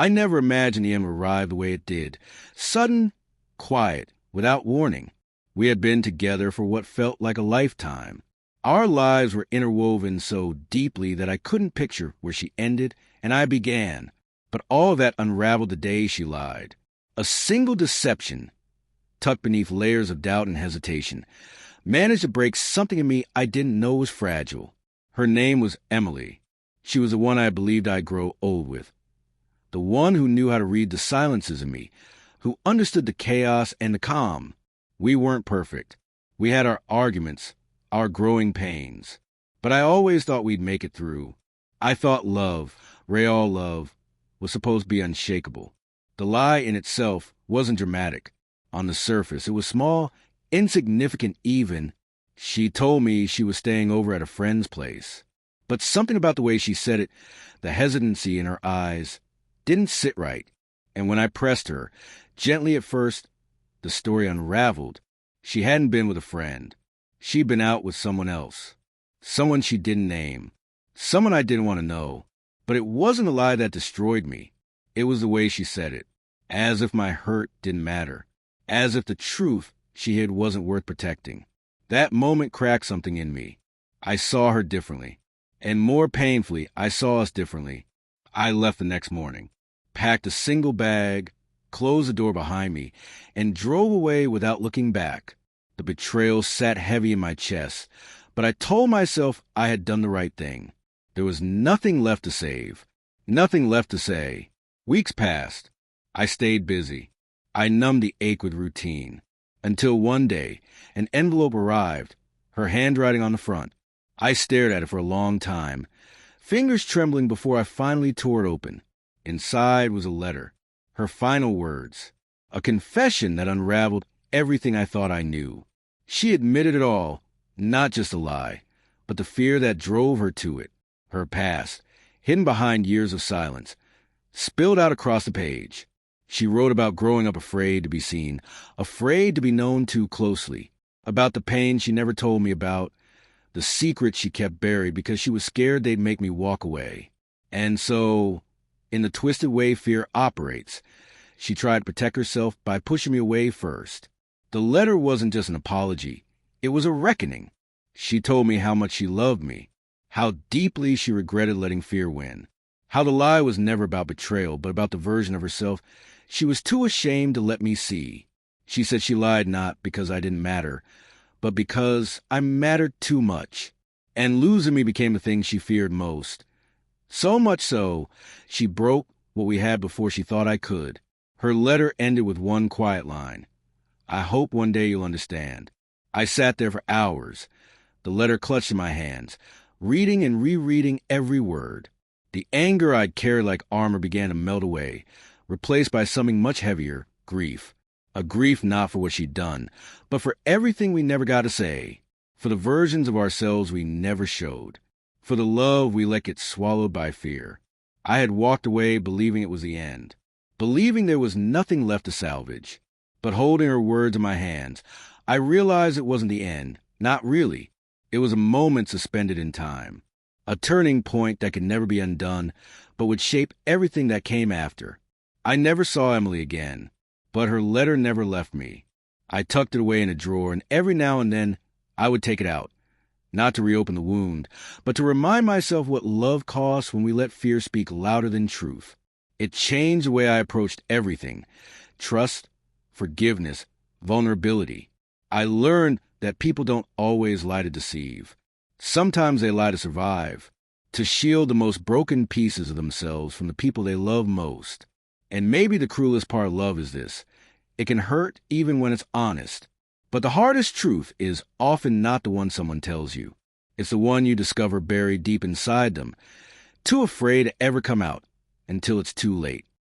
I never imagined the end would arrive the way it did. Sudden, quiet, without warning. We had been together for what felt like a lifetime. Our lives were interwoven so deeply that I couldn't picture where she ended and I began. But all that unraveled the day she lied. A single deception, tucked beneath layers of doubt and hesitation, managed to break something in me I didn't know was fragile. Her name was Emily. She was the one I believed I'd grow old with. The one who knew how to read the silences in me, who understood the chaos and the calm. We weren't perfect. We had our arguments, our growing pains. But I always thought we'd make it through. I thought love, real love, was supposed to be unshakable. The lie in itself wasn't dramatic. On the surface, it was small, insignificant even. She told me she was staying over at a friend's place. But something about the way she said it, the hesitancy in her eyes, didn't sit right. And when I pressed her, gently at first, the story unraveled. She hadn't been with a friend. She'd been out with someone else. Someone she didn't name. Someone I didn't want to know. But it wasn't a lie that destroyed me. It was the way she said it. As if my hurt didn't matter. As if the truth she hid wasn't worth protecting. That moment cracked something in me. I saw her differently. And more painfully, I saw us differently. I left the next morning, packed a single bag, closed the door behind me, and drove away without looking back. The betrayal sat heavy in my chest, but I told myself I had done the right thing. There was nothing left to save, nothing left to say. Weeks passed. I stayed busy. I numbed the ache with routine. Until one day, an envelope arrived, her handwriting on the front. I stared at it for a long time, fingers trembling before I finally tore it open. Inside was a letter, her final words, a confession that unraveled everything I thought I knew. She admitted it all, not just a lie, but the fear that drove her to it, her past, hidden behind years of silence, spilled out across the page. She wrote about growing up afraid to be seen, afraid to be known too closely, about the pain she never told me about, the secrets she kept buried because she was scared they'd make me walk away. And so, in the twisted way fear operates, she tried to protect herself by pushing me away first. The letter wasn't just an apology. It was a reckoning. She told me how much she loved me, how deeply she regretted letting fear win, how the lie was never about betrayal, but about the version of herself she was too ashamed to let me see. She said she lied not because I didn't matter, but because I mattered too much. And losing me became the thing she feared most. So much so, she broke what we had before she thought I could. Her letter ended with one quiet line. I hope one day you'll understand. I sat there for hours, the letter clutched in my hands, reading and rereading every word. The anger I'd carried like armor began to melt away, replaced by something much heavier, grief. A grief not for what she'd done, but for everything we never got to say, for the versions of ourselves we never showed, for the love we let get swallowed by fear. I had walked away believing it was the end, believing there was nothing left to salvage. But holding her words in my hands, I realized it wasn't the end, not really. It was a moment suspended in time, a turning point that could never be undone, but would shape everything that came after. I never saw Emily again, but her letter never left me. I tucked it away in a drawer, and every now and then I would take it out, not to reopen the wound, but to remind myself what love costs when we let fear speak louder than truth. It changed the way I approached everything: trust, forgiveness, vulnerability. I learned that people don't always lie to deceive. Sometimes they lie to survive, to shield the most broken pieces of themselves from the people they love most. And maybe the cruelest part of love is this: it can hurt even when it's honest. But the hardest truth is often not the one someone tells you. It's the one you discover buried deep inside them, too afraid to ever come out until it's too late.